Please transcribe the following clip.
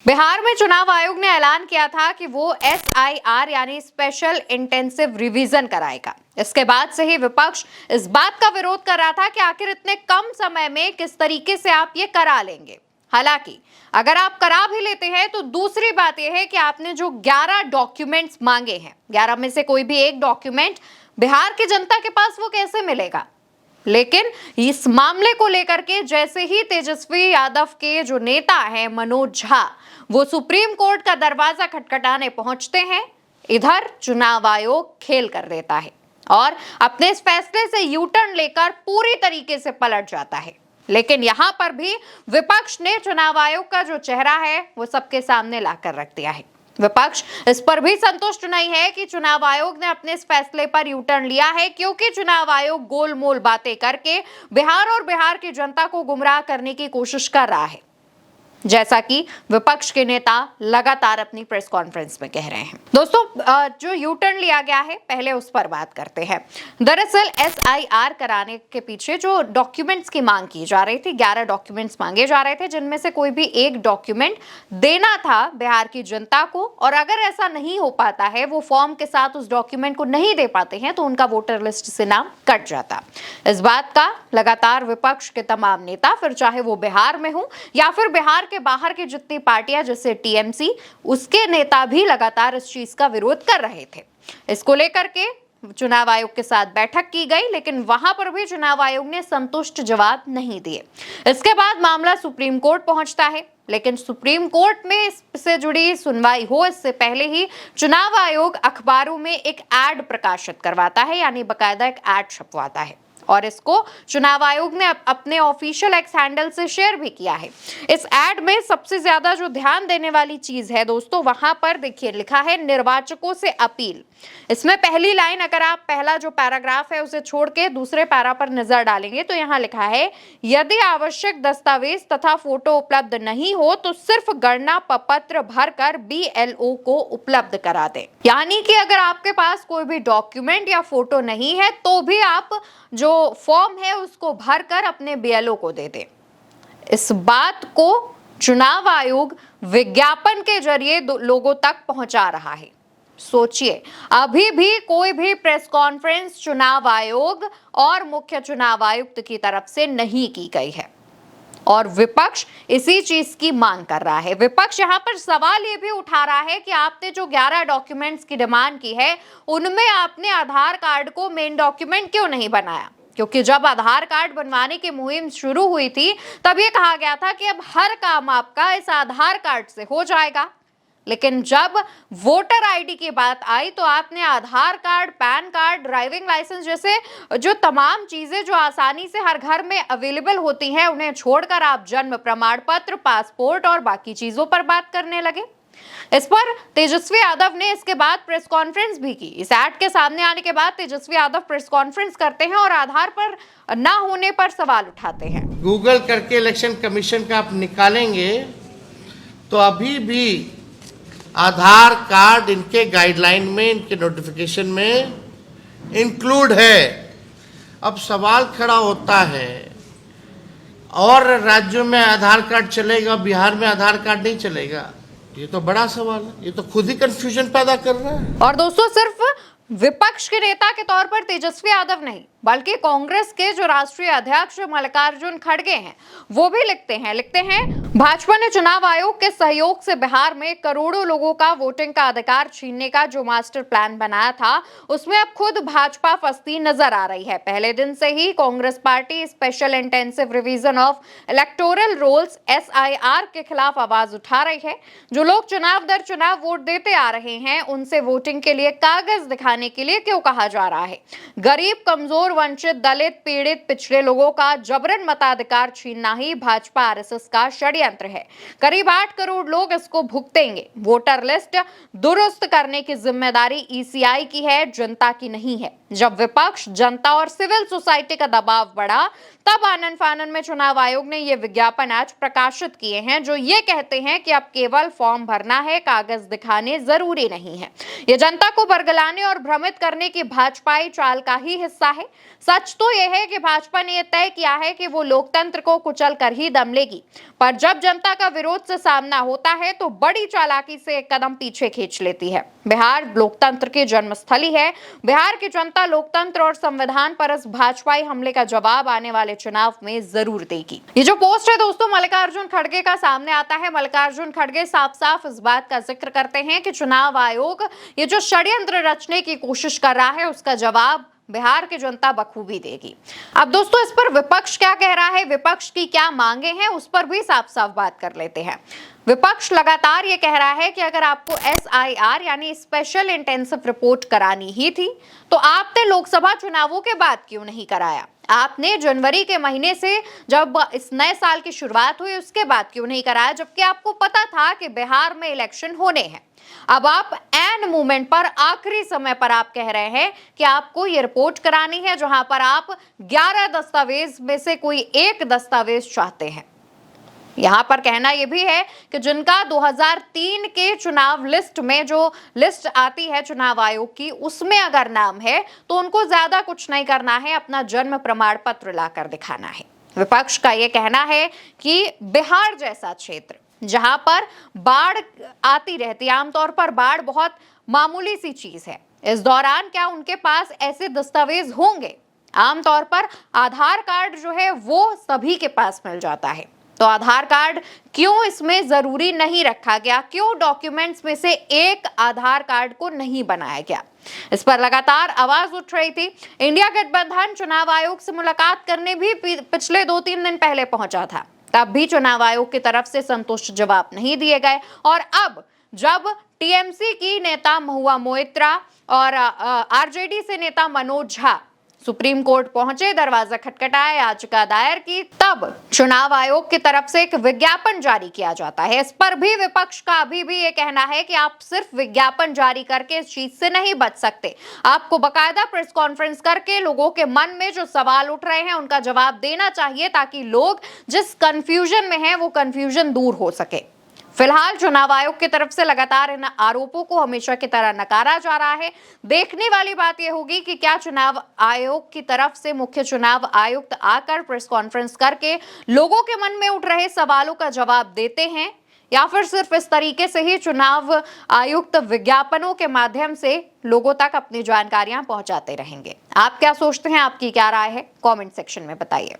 बिहार में चुनाव आयोग ने ऐलान किया था कि वो SIR यानी स्पेशल इंटेंसिव रिवीजन कराएगा। इसके बाद से ही विपक्ष इस बात का विरोध कर रहा था कि आखिर इतने कम समय में किस तरीके से आप ये करा लेंगे। हालांकि अगर आप करा भी लेते हैं तो दूसरी बात यह है कि आपने जो 11 डॉक्यूमेंट्स मांगे हैं, 11 में से कोई भी एक डॉक्यूमेंट बिहार की जनता के पास वो कैसे मिलेगा। लेकिन इस मामले को लेकर के जैसे ही तेजस्वी यादव के जो नेता हैं मनोज झा वो सुप्रीम कोर्ट का दरवाजा खटखटाने पहुंचते हैं, इधर चुनाव आयोग खेल कर देता है और अपने इस फैसले से यू टर्न लेकर पूरी तरीके से पलट जाता है। लेकिन यहां पर भी विपक्ष ने चुनाव आयोग का जो चेहरा है वो सबके सामने लाकर रख दिया है। विपक्ष इस पर भी संतुष्ट नहीं है कि चुनाव आयोग ने अपने इस फैसले पर यू टर्न लिया है, क्योंकि चुनाव आयोग गोलमोल बातें करके बिहार और बिहार की जनता को गुमराह करने की कोशिश कर रहा है, जैसा कि विपक्ष के नेता लगातार अपनी प्रेस कॉन्फ्रेंस में कह रहे हैं। दोस्तों, जो यू टर्न लिया गया है पहले उस पर बात करते हैं। दरअसल SIR कराने के पीछे जो डॉक्यूमेंट्स की मांग की जा रही थी, 11 डॉक्यूमेंट्स मांगे जा रहे थे, जिनमें से कोई भी एक डॉक्यूमेंट देना था बिहार की जनता को, और अगर ऐसा नहीं हो पाता है, वो फॉर्म के साथ उस डॉक्यूमेंट को नहीं दे पाते हैं, तो उनका वोटर लिस्ट से नाम कट जाता। इस बात का लगातार विपक्ष के तमाम नेता, फिर चाहे वो बिहार में हो या फिर बिहार के बाहर की जितनी पार्टियां जैसे TMC, उसके नेता भी लगातार इस चीज का विरोध कर रहे थे। इसको लेकर के चुनाव आयोग के साथ बैठक की गई, लेकिन वहां पर भी चुनाव आयोग ने संतुष्ट जवाब नहीं दिए। इसके बाद मामला सुप्रीम कोर्ट पहुंचता है, लेकिन सुप्रीम कोर्ट में इससे जुड़ी सुनवाई हो इससे पहले ही चुनाव आयोग अखबारों में एक एड प्रकाशित करवाता है, यानी बकायदा एक एड छपवाता है, और इसको चुनाव आयोग ने अपने ऑफिशियल एक्स हैंडल से शेयर भी किया है। इस एड में सबसे ज्यादा जो ध्यान देने वाली चीज है दोस्तों, वहां पर देखिए लिखा है निर्वाचकों से अपील। इसमें पहली लाइन, अगर आप पहला जो पैराग्राफ है उसे छोड़ के दूसरे पैरा पर नजर डालेंगे तो यहाँ लिखा है, यदि आवश्यक दस्तावेज तथा फोटो उपलब्ध नहीं हो तो सिर्फ गणना प्रपत्र भरकर BLO को उपलब्ध करा दें। यानी कि अगर आपके पास कोई भी डॉक्यूमेंट या फोटो नहीं है तो भी आप जो फॉर्म है उसको भरकर अपने BLO को दे दें। इस बात को चुनाव आयोग विज्ञापन के जरिए लोगों तक पहुंचा रहा है। सोचिए, अभी भी कोई भी प्रेस कॉन्फ्रेंस चुनाव आयोग और मुख्य चुनाव आयुक्त की तरफ से नहीं की गई है, और विपक्ष इसी चीज की मांग कर रहा है। विपक्ष यहां पर सवाल ये भी उठा रहा है कि आपने जो 11 डॉक्यूमेंट्स की डिमांड की है, उनमें आपने आधार कार्ड को मेन डॉक्यूमेंट क्यों नहीं बनाया? क्योंकि जब आधार कार्ड बनवाने की मुहिम शुरू हुई थी तब ये कहा गया था कि अब हर काम आपका इस आधार कार्ड से हो जाएगा, लेकिन जब वोटर ID की बात आई तो आपने Aadhaar card, PAN card, driving license जैसे जो तमाम चीजें जो आसानी से हर घर में अवेलेबल होती हैं, उन्हें छोड़कर आप जन्म प्रमाण पत्र, पासपोर्ट और बाकी चीजों पर बात करने लगे। इस पर तेजस्वी यादव ने इसके बाद प्रेस कॉन्फ्रेंस भी की। इस ऐड के सामने आने के बाद तेजस्वी यादव प्रेस कॉन्फ्रेंस करते हैं और आधार पर ना होने पर सवाल उठाते हैं। गूगल करके इलेक्शन कमीशन का आप निकालेंगे तो अभी भी आधार कार्ड इनके गाइडलाइन में, इनके नोटिफिकेशन में इंक्लूड है। अब सवाल खड़ा होता है, और राज्यों में आधार कार्ड चलेगा, बिहार में आधार कार्ड नहीं चलेगा? ये तो बड़ा सवाल है, ये तो खुद ही कंफ्यूजन पैदा कर रहा है। और दोस्तों, सिर्फ विपक्ष के नेता के तौर पर तेजस्वी यादव नहीं, बल्कि कांग्रेस के जो राष्ट्रीय अध्यक्ष मल्लिकार्जुन खड़गे हैं, वो भी लिखते हैं भाजपा ने चुनाव आयोग के सहयोग से बिहार में करोड़ों लोगों का वोटिंग का अधिकार छीनने का जो मास्टर प्लान बनाया था, उसमें अब खुद भाजपा फंसती नजर आ रही है। पहले दिन से ही Congress party special intensive revision of electoral rolls SIR के खिलाफ आवाज उठा रही है। जो लोग चुनाव दर चुनाव वोट देते आ रहे हैं, उनसे वोटिंग के लिए कागज दिखाने के लिए क्यों कहा जा रहा है? गरीब, कमजोर, वंचित, दलित, पीड़ित, पिछड़े लोगों का जबरन मताधिकार छीनना ही भाजपा RSS का षड्यंत्र है। करीब 8 करोड़ लोग इसको भुगतेंगे। वोटर लिस्ट दुरुस्त करने की जिम्मेदारी ECI की है, जनता की नहीं है। जब विपक्ष, जनता और सिविल सोसाइटी का दबाव बढ़ा, तब आनन फानन में चुनाव आयोग ने ये विज्ञापन आज प्रकाशित किए हैं, जो ये कहते हैं कि अब केवल फॉर्म भरना है, कागज दिखाने जरूरी नहीं है। ये जनता को बरगलाने और भ्रमित करने की भाजपाई चाल का ही हिस्सा है। सच तो यह है कि भाजपा ने यह तय किया है कि वो लोकतंत्र को कुचल कर ही दम लेगी, पर जब जनता का विरोध से सामना होता है तो बड़ी चालाकी से एक कदम पीछे खींच लेती है। बिहार लोकतंत्र की जन्मस्थली है। बिहार की जनता लोकतंत्र और संविधान पर इस भाजपाई हमले का जवाब आने वाले चुनाव में जरूर देगी। ये जो पोस्ट है दोस्तों मल्लिकार्जुन खड़गे का सामने आता है। मल्लिकार्जुन खड़गे साफ साफ इस बात का जिक्र करते हैं कि चुनाव आयोग ये जो षड्यंत्र रचने की कोशिश कर रहा है उसका जवाब बिहार की जनता बखूबी देगी। अब दोस्तों इस पर विपक्ष क्या कह रहा है, विपक्ष की क्या मांगे हैं, उस पर भी साफ साफ बात कर लेते हैं। विपक्ष लगातार ये कह रहा है कि अगर आपको SIR यानी स्पेशल इंटेंसिव रिपोर्ट करानी ही थी तो आपने लोकसभा चुनावों के बाद क्यों नहीं कराया? आपने जनवरी के महीने से जब इस नए साल की शुरुआत हुई उसके बाद क्यों नहीं कराया, जबकि आपको पता था कि बिहार में इलेक्शन होने हैं। अब आप एन मोमेंट पर आखिरी समय पर आप कह रहे हैं कि आपको ये रिपोर्ट करानी है जहां पर आप 11 दस्तावेज में से कोई एक दस्तावेज चाहते हैं। यहां पर कहना यह भी है कि जिनका 2003 के चुनाव लिस्ट में जो लिस्ट आती है चुनाव आयोग की उसमें अगर नाम है तो उनको ज्यादा कुछ नहीं करना है, अपना जन्म प्रमाण पत्र लाकर दिखाना है। विपक्ष का यह कहना है कि बिहार जैसा क्षेत्र जहां पर बाढ़ आती रहती है, आमतौर पर बाढ़ बहुत मामूली सी चीज है, इस दौरान क्या उनके पास ऐसे दस्तावेज होंगे? आमतौर पर आधार कार्ड जो है वो सभी के पास मिल जाता है, तो आधार कार्ड क्यों इसमें जरूरी नहीं रखा गया? क्यों डॉक्यूमेंट्स में से एक आधार कार्ड को नहीं बनाया गया? इस पर लगातार आवाज उठ रही थी। इंडिया गठबंधन चुनाव आयोग से मुलाकात करने भी पिछले 2-3 दिन पहले पहुंचा था, तब भी चुनाव आयोग की तरफ से संतुष्ट जवाब नहीं दिए गए। और अब जब टीएमसी की नेता महुआ मोइत्रा और आरजेडी से नेता मनोज झा सुप्रीम कोर्ट पहुंचे, दरवाजा खटखटाया, याचिका दायर की, तब चुनाव आयोग की तरफ से एक विज्ञापन जारी किया जाता है। इस पर भी विपक्ष का अभी भी ये कहना है कि आप सिर्फ विज्ञापन जारी करके इस चीज से नहीं बच सकते, आपको बकायदा प्रेस कॉन्फ्रेंस करके लोगों के मन में जो सवाल उठ रहे हैं उनका जवाब देना चाहिए, ताकि लोग जिस कंफ्यूजन में हैं वो कंफ्यूजन दूर हो सके। फिलहाल चुनाव आयोग की तरफ से लगातार इन आरोपों को हमेशा की तरह नकारा जा रहा है। देखने वाली बात यह होगी कि क्या चुनाव आयोग की तरफ से मुख्य चुनाव आयुक्त आकर प्रेस कॉन्फ्रेंस करके लोगों के मन में उठ रहे सवालों का जवाब देते हैं, या फिर सिर्फ इस तरीके से ही चुनाव आयुक्त विज्ञापनों के माध्यम से लोगों तक अपनी जानकारियां पहुंचाते रहेंगे। आप क्या सोचते हैं? आपकी क्या राय है? कमेंट सेक्शन में बताइए।